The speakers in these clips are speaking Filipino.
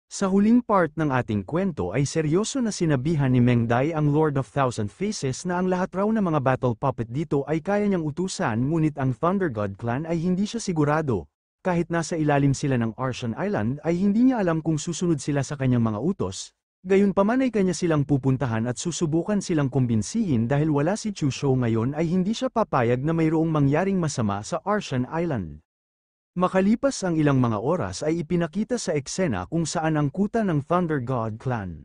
Sa huling part ng ating kwento ay seryoso na sinabihan ni Meng Dai ang Lord of Thousand Faces na ang lahat raw ng mga battle puppet dito ay kaya niyang utusan, ngunit ang Thunder God Clan ay hindi siya sigurado. Kahit nasa ilalim sila ng Arshan Island ay hindi niya alam kung susunod sila sa kanyang mga utos, gayunpaman ay kanya silang pupuntahan at susubukan silang kumbinsihin dahil wala si Chu Shou ngayon ay hindi siya papayag na mayroong mangyaring masama sa Arshan Island. Makalipas ang ilang mga oras ay ipinakita sa eksena kung saan ang kuta ng Thunder God Clan.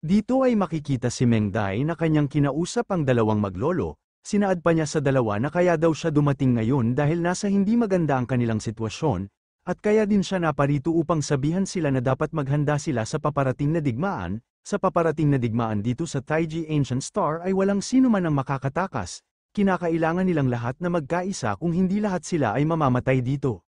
Dito ay makikita si Meng Dai na kanyang kinausap ang dalawang maglolo, sinaad pa niya sa dalawa na kaya daw siya dumating ngayon dahil nasa hindi maganda ang kanilang sitwasyon, at kaya din siya naparito upang sabihan sila na dapat maghanda sila sa paparating na digmaan. Sa paparating na digmaan dito sa Taiji Ancient Star ay walang sino man ang makakatakas, kinakailangan nilang lahat na magkaisa kung hindi lahat sila ay mamamatay dito.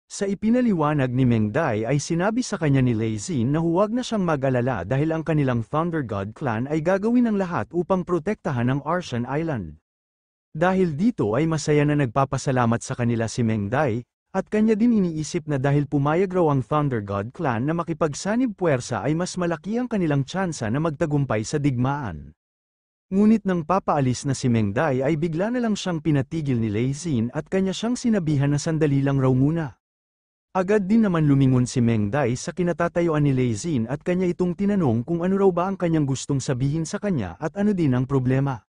Sa ipinaliwanag ni Meng Dai ay sinabi sa kanya ni Lei Xin na huwag na siyang mag-alala dahil ang kanilang Thunder God Clan ay gagawin ng lahat upang protektahan ang Arshan Island. Dahil dito ay masaya na nagpapasalamat sa kanila si Meng Dai, at kanya din iniisip na dahil pumayag raw ang Thunder God Clan na makipagsanib puwersa ay mas malaki ang kanilang tsansa na magtagumpay sa digmaan. Ngunit nang papaalis na si Meng Dai ay bigla na lang siyang pinatigil ni Lei Xin at kanya siyang sinabihan na sandali lang raw muna. Agad din naman lumingon si Meng Dai sa kinatatayuan ni Lei Xin at kanya itong tinanong kung ano raw ba ang kanyang gustong sabihin sa kanya at ano din ang problema.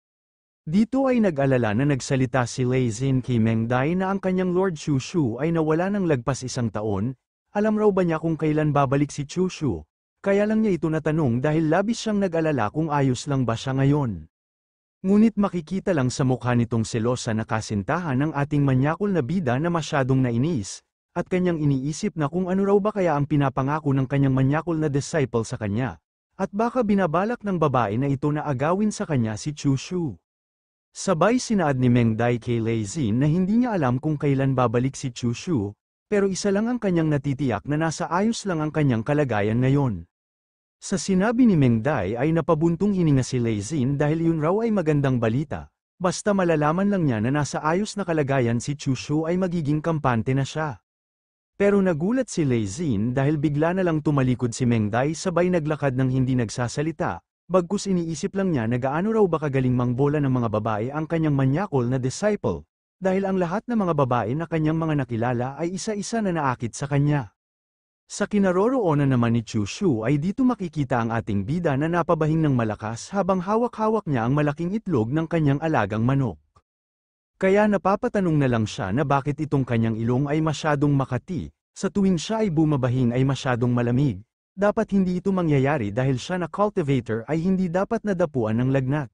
Dito ay nag-alala na nagsalita si Lei Xin kay Meng Dai na ang kanyang Lord Chu Shu ay nawala ng lagpas 1 taon, alam raw ba niya kung kailan babalik si Chu Shu? Kaya lang niya ito natanong dahil labis siyang nag-alala kung ayos lang ba siya ngayon. Ngunit makikita lang sa mukha nitong selosa na kasintahan ng ating manyakol na bida na masyadong nainis, at kanyang iniisip na kung ano raw ba kaya ang pinapangako ng kanyang manyakol na disciple sa kanya, at baka binabalak ng babae na ito na agawin sa kanya si Chu Shu. Sabay sinaad ni Meng Dai kay Lei Xin na hindi niya alam kung kailan babalik si Chu Shu, pero isa lang ang kanyang natitiyak na nasa ayos lang ang kanyang kalagayan ngayon. Sa sinabi ni Meng Dai ay napabuntong hininga si Lei Xin dahil yun raw ay magandang balita, basta malalaman lang niya na nasa ayos na kalagayan si Chu Shu ay magiging kampante na siya. Pero nagulat si Lei Xin dahil bigla na lang tumalikod si Meng Dai sabay naglakad ng hindi nagsasalita, bagkus iniisip lang niya na gaano raw ba kagaling mangbola ng mga babae ang kanyang manyakol na disciple, dahil ang lahat ng mga babae na kanyang mga nakilala ay isa-isa na naakit sa kanya. Sa kinaroroonan naman ni Chu Shu ay dito makikita ang ating bida na napabahing ng malakas habang hawak-hawak niya ang malaking itlog ng kanyang alagang manok. Kaya napapatanong na lang siya na bakit itong kanyang ilong ay masyadong makati, sa tuwing siya ay bumabahing ay masyadong malamig, dapat hindi ito mangyayari dahil siya na cultivator ay hindi dapat nadapuan ng lagnat.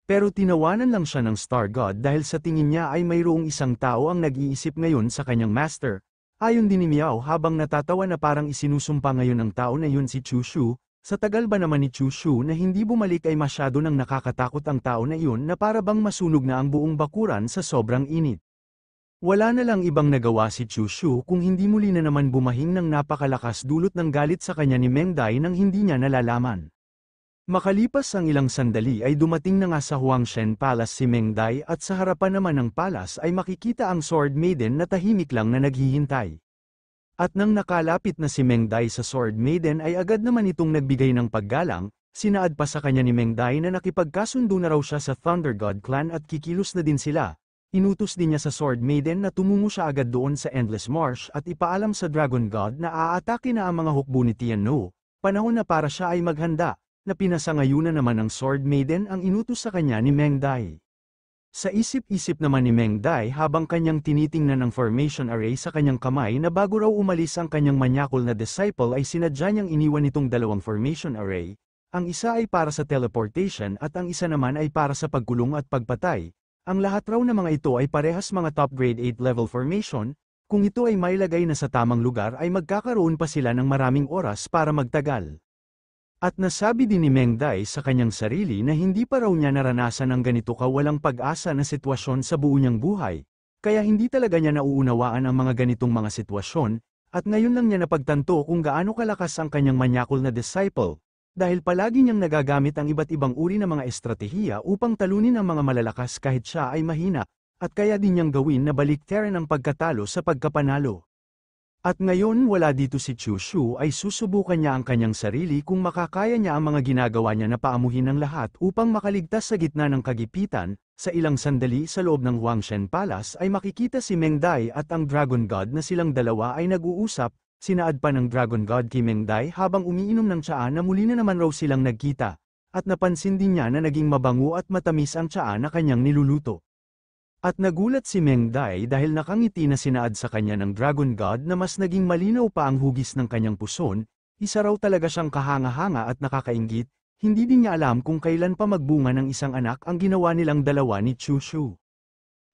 Pero tinawanan lang siya ng Star God dahil sa tingin niya ay mayroong isang tao ang nag-iisip ngayon sa kanyang master, ayon din ni Miao habang natatawa na parang isinusumpa ngayon ng tao na yun si Chu Shu. Sa tagal ba naman ni Chu Shu na hindi bumalik ay masyado nang nakakatakot ang tao na iyon na para bang masunog na ang buong bakuran sa sobrang init. Wala na lang ibang nagawa si Chu Shu kung hindi muli na naman bumahing ng napakalakas dulot ng galit sa kanya ni Meng Dai nang hindi niya nalalaman. Makalipas ang ilang sandali ay dumating na nga sa Huangshen Palace si Meng Dai at sa harapan naman ng palace ay makikita ang Sword Maiden na tahimik lang na naghihintay. At nang nakalapit na si Meng Dai sa Sword Maiden ay agad naman itong nagbigay ng paggalang, sinaad pa sa kanya ni Meng Dai na nakipagkasundo na raw siya sa Thunder God Clan at kikilos na din sila. Inutos din niya sa Sword Maiden na tumungo siya agad doon sa Endless Marsh at ipaalam sa Dragon God na aatake na ang mga hukbo ni Tian No. Panahon na para siya ay maghanda, na pinasangayunan naman ng Sword Maiden ang inutos sa kanya ni Meng Dai. Sa isip-isip naman ni Meng Dai habang kanyang tinitingnan ang formation array sa kanyang kamay na bago raw umalis ang kanyang manyakol na disciple ay sinadya niyang iniwan itong dalawang formation array, ang isa ay para sa teleportation at ang isa naman ay para sa pagkulong at pagpatay. Ang lahat raw ng mga ito ay parehas mga top grade 8 level formation, kung ito ay mailagay na sa tamang lugar ay magkakaroon pa sila ng maraming oras para magtagal. At nasabi din ni Meng Dai sa kanyang sarili na hindi pa raw niya naranasan ang ganito kawalang pag-asa na sitwasyon sa buo niyang buhay, kaya hindi talaga niya nauunawaan ang mga ganitong mga sitwasyon, at ngayon lang niya napagtanto kung gaano kalakas ang kanyang manyakol na disciple, dahil palagi niyang nagagamit ang iba't ibang uri ng mga estratehiya upang talunin ang mga malalakas kahit siya ay mahina, at kaya din niyang gawin na baliktaran ang pagkatalo sa pagkapanalo. At ngayon wala dito si Chushu ay susubukan niya ang kanyang sarili kung makakaya niya ang mga ginagawa niya na paamuhin ng lahat upang makaligtas sa gitna ng kagipitan. Sa ilang sandali sa loob ng Huangshen Palace ay makikita si Meng Dai at ang Dragon God na silang dalawa ay nag-uusap. Sinaad pa ng Dragon God kay Meng Dai habang umiinom ng tsaa na muli na naman raw silang nagkita. At napansin din niya na naging mabango at matamis ang tsaa na kanyang niluluto. At nagulat si Meng Dai dahil nakangiti na sinaad sa kanya ng Dragon God na mas naging malinaw pa ang hugis ng kanyang puson. Isa raw talaga siyang kahanga-hanga at nakakainggit. Hindi din niya alam kung kailan pa magbunga ng isang anak ang ginawa nilang dalawa ni Chushu.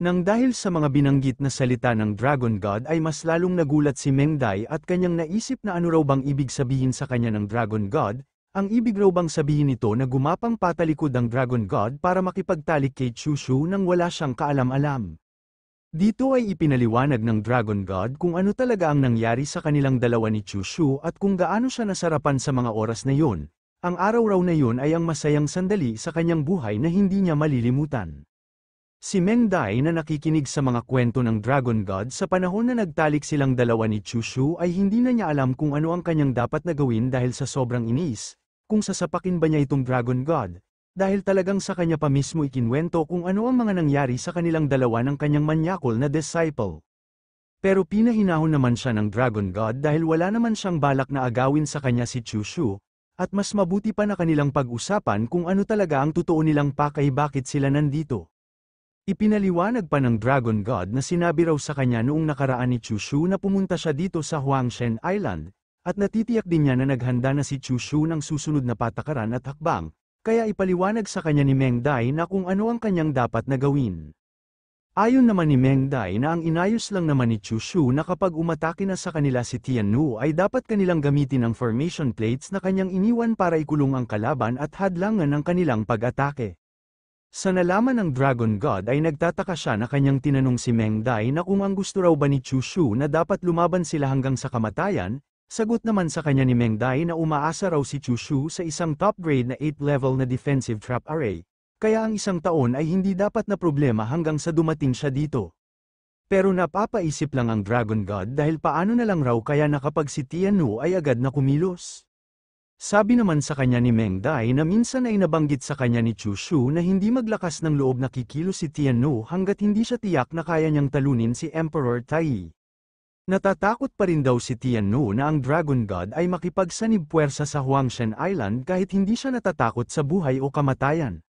Nang dahil sa mga binanggit na salita ng Dragon God ay mas lalong nagulat si Meng Dai at kanyang naisip na ano raw bang ibig sabihin sa kanya ng Dragon God. Ang ibig raw bang sabihin nito na gumapang patalikod ang Dragon God para makipagtalik kay Chushu nang wala siyang kaalam-alam. Dito ay ipinaliwanag ng Dragon God kung ano talaga ang nangyari sa kanilang dalawa ni Chushu at kung gaano siya nasarapan sa mga oras na yun. Ang araw raw na yun ay ang masayang sandali sa kanyang buhay na hindi niya malilimutan. Si Meng Dai na nakikinig sa mga kwento ng Dragon God sa panahon na nagtalik silang dalawa ni Chushu ay hindi na niya alam kung ano ang kanyang dapat na gawin dahil sa sobrang inis. Kung sasapakin ba niya itong Dragon God, dahil talagang sa kanya pa mismo ikinwento kung ano ang mga nangyari sa kanilang dalawa ng kanyang manyakol na disciple. Pero pinahinahon naman siya ng Dragon God dahil wala naman siyang balak na agawin sa kanya si Chushu, at mas mabuti pa na kanilang pag-usapan kung ano talaga ang totoo nilang pakay bakit sila nandito. Ipinaliwanag pa ng Dragon God na sinabi raw sa kanya noong nakaraan ni Chushu na pumunta siya dito sa Huangshen Island, at natitiyak din niya na naghanda na si Chushu ng susunod na patakaran at hakbang, kaya ipaliwanag sa kanya ni Meng Dai na kung ano ang kanyang dapat na gawin. Ayon naman ni Meng Dai na ang inayos lang naman ni Chushu na kapag umatake na sa kanila si Tiannu ay dapat kanilang gamitin ang formation plates na kanyang iniwan para ikulong ang kalaban at hadlangan ang kanilang pag-atake. Sa nalaman ng Dragon God ay nagtataka siya na kanyang tinanong si Meng Dai na kung ang gusto raw ba ni Chushu na dapat lumaban sila hanggang sa kamatayan. Sagot naman sa kanya ni Meng Dai na umaasa raw si Chushu sa isang top-grade na 8-level na defensive trap array, kaya ang isang taon ay hindi dapat na problema hanggang sa dumating siya dito. Pero napapaisip lang ang Dragon God dahil paano na lang raw kaya na kapag si Tiannu ay agad na kumilos. Sabi naman sa kanya ni Meng Dai na minsan ay nabanggit sa kanya ni Chushu na hindi maglakas ng loob na kikilos si Tiannu hanggat hindi siya tiyak na kaya niyang talunin si Emperor Tai. Natatakot pa rin daw si Tiannu na ang Dragon God ay makipagsanib puwersa sa Huangshen Island kahit hindi siya natatakot sa buhay o kamatayan.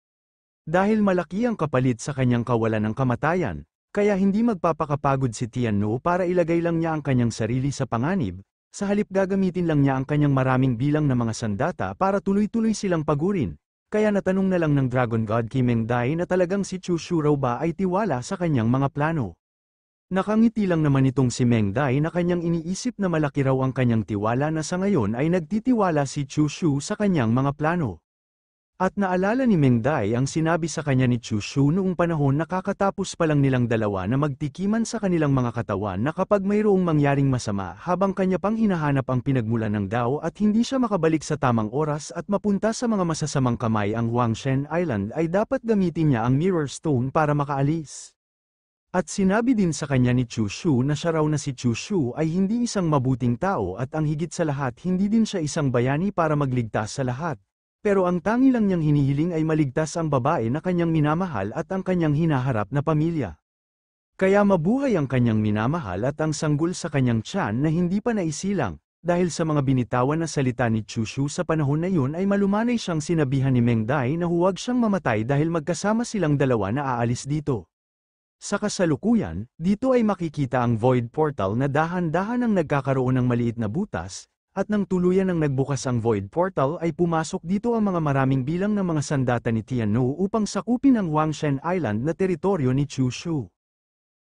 Dahil malaki ang kapalit sa kanyang kawalan ng kamatayan, kaya hindi magpapakapagod si Tiannu para ilagay lang niya ang kanyang sarili sa panganib, sa halip gagamitin lang niya ang kanyang maraming bilang na mga sandata para tuloy-tuloy silang pagurin. Kaya natanong na lang ng Dragon God kay Meng Dai na talagang si Chushu raw ba ay tiwala sa kanyang mga plano. Nakangiti lang naman itong si Meng Dai na kanyang iniisip na malaki raw ang kanyang tiwala na sa ngayon ay nagtitiwala si Chushu sa kanyang mga plano. At naalala ni Meng Dai ang sinabi sa kanya ni Chushu noong panahon na kakatapos pa lang nilang dalawa na magtikiman sa kanilang mga katawan na kapag mayroong mangyaring masama habang kanya pang hinahanap ang pinagmulan ng Dao at hindi siya makabalik sa tamang oras at mapunta sa mga masasamang kamay ang Huangshen Island ay dapat gamitin niya ang Mirror Stone para makaalis. At sinabi din sa kanya ni Chushu na siya raw na si Chushu ay hindi isang mabuting tao at ang higit sa lahat hindi din siya isang bayani para magligtas sa lahat. Pero ang tangi lang niyang hinihiling ay maligtas ang babae na kanyang minamahal at ang kanyang hinaharap na pamilya. Kaya mabuhay ang kanyang minamahal at ang sanggol sa kanyang tiyan na hindi pa naisilang, dahil sa mga binitawan na salita ni Chushu sa panahon na yun ay malumanay siyang sinabihan ni Meng Dai na huwag siyang mamatay dahil magkasama silang dalawa na aalis dito. Sa kasalukuyan, dito ay makikita ang Void Portal na dahan-dahan ang nagkakaroon ng maliit na butas, at nang tuluyan ng nagbukas ang Void Portal ay pumasok dito ang mga maraming bilang ng mga sandata ni Tiannu upang sakupin ang Huangshen Island na teritoryo ni Chushu.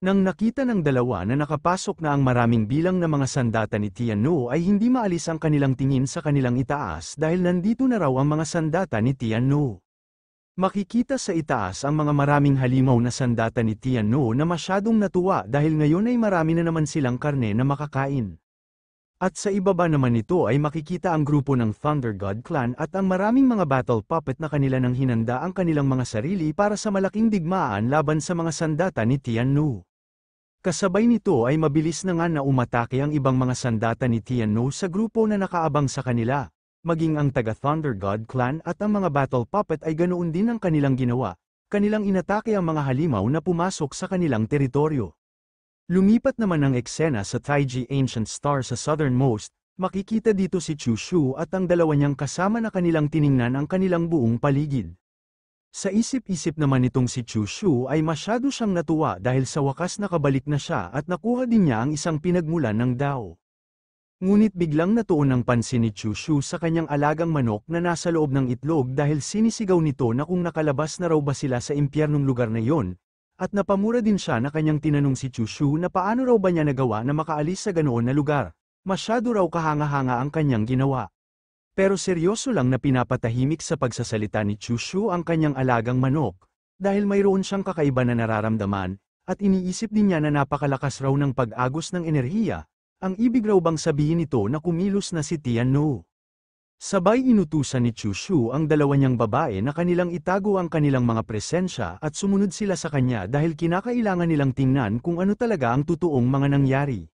Nang nakita ng dalawa na nakapasok na ang maraming bilang ng mga sandata ni Tiannu ay hindi maalis ang kanilang tingin sa kanilang itaas dahil nandito na raw ang mga sandata ni Tiannu. Makikita sa itaas ang mga maraming halimaw na sandata ni Tiannu na masyadong natuwa dahil ngayon ay marami na naman silang karne na makakain. At sa ibaba naman nito ay makikita ang grupo ng Thunder God Clan at ang maraming mga battle puppet na kanila nang hinanda ang kanilang mga sarili para sa malaking digmaan laban sa mga sandata ni Tiannu. Kasabay nito ay mabilis na nga na umatake ang ibang mga sandata ni Tianno sa grupo na nakaabang sa kanila. Maging ang taga-Thunder God Clan at ang mga battle puppet ay ganoon din ang kanilang ginawa. Kanilang inatake ang mga halimaw na pumasok sa kanilang teritoryo. Lumipat naman ang eksena sa Taiji Ancient Star sa southernmost, makikita dito si Chu Shu at ang dalawa niyang kasama na kanilang tiningnan ang kanilang buong paligid. Sa isip-isip naman nitong si Chu Shu ay masyado siyang natuwa dahil sa wakas nakabalik na siya at nakuha din niya ang isang pinagmulan ng Dao. Ngunit biglang natuon ang pansin ni Chu Shu sa kanyang alagang manok na nasa loob ng itlog dahil sinisigaw nito na kung nakalabas na raw ba sila sa impyernong lugar na iyon, at napamura din siya na kanyang tinanong si Chu Shu na paano raw ba niya nagawa na makaalis sa ganoon na lugar. Masyado raw kahanga-hanga ang kanyang ginawa. Pero seryoso lang na pinapatahimik sa pagsasalita ni Chu Shu ang kanyang alagang manok, dahil mayroon siyang kakaiba na nararamdaman, at iniisip din niya na napakalakas raw ng pag-agos ng enerhiya, ang ibig raw bang sabihin nito na kumilos na si Tianno. Sabay inutusan ni Chu Shu ang dalawa niyang babae na kanilang itago ang kanilang mga presensya at sumunod sila sa kanya dahil kinakailangan nilang tingnan kung ano talaga ang totoong mga nangyari.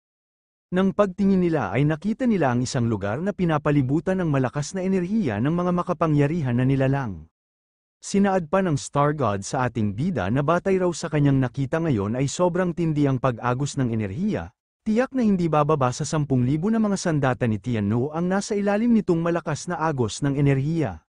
Nang pagtingin nila ay nakita nila ang isang lugar na pinapalibutan ng malakas na enerhiya ng mga makapangyarihan na nilalang. Sinaad pa ng Star God sa ating bida na batay raw sa kanyang nakita ngayon ay sobrang tindi ang pag-agos ng enerhiya, tiyak na hindi bababa sa 10,000 na mga sandata ni Tianno ang nasa ilalim nitong malakas na agos ng enerhiya.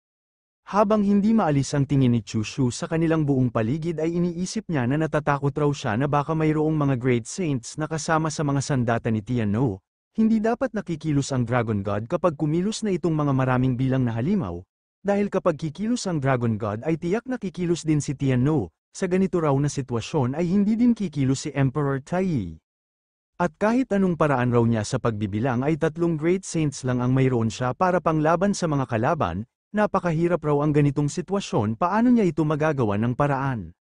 Habang hindi maalis ang tingin ni Chu Shu sa kanilang buong paligid ay iniisip niya na natatakot raw siya na baka mayroong mga Great Saints na kasama sa mga sandata ni Tianno. Hindi dapat nakikilos ang Dragon God kapag kumilos na itong mga maraming bilang na halimaw, dahil kapag kikilos ang Dragon God ay tiyak nakikilos din si Tianno. Sa ganito raw na sitwasyon ay hindi din kikilos si Emperor Tai. At kahit anong paraan raw niya sa pagbibilang ay 3 Great Saints lang ang mayroon siya para panglaban sa mga kalaban. Napakahirap raw ang ganitong sitwasyon, paano niya ito magagawa ng paraan?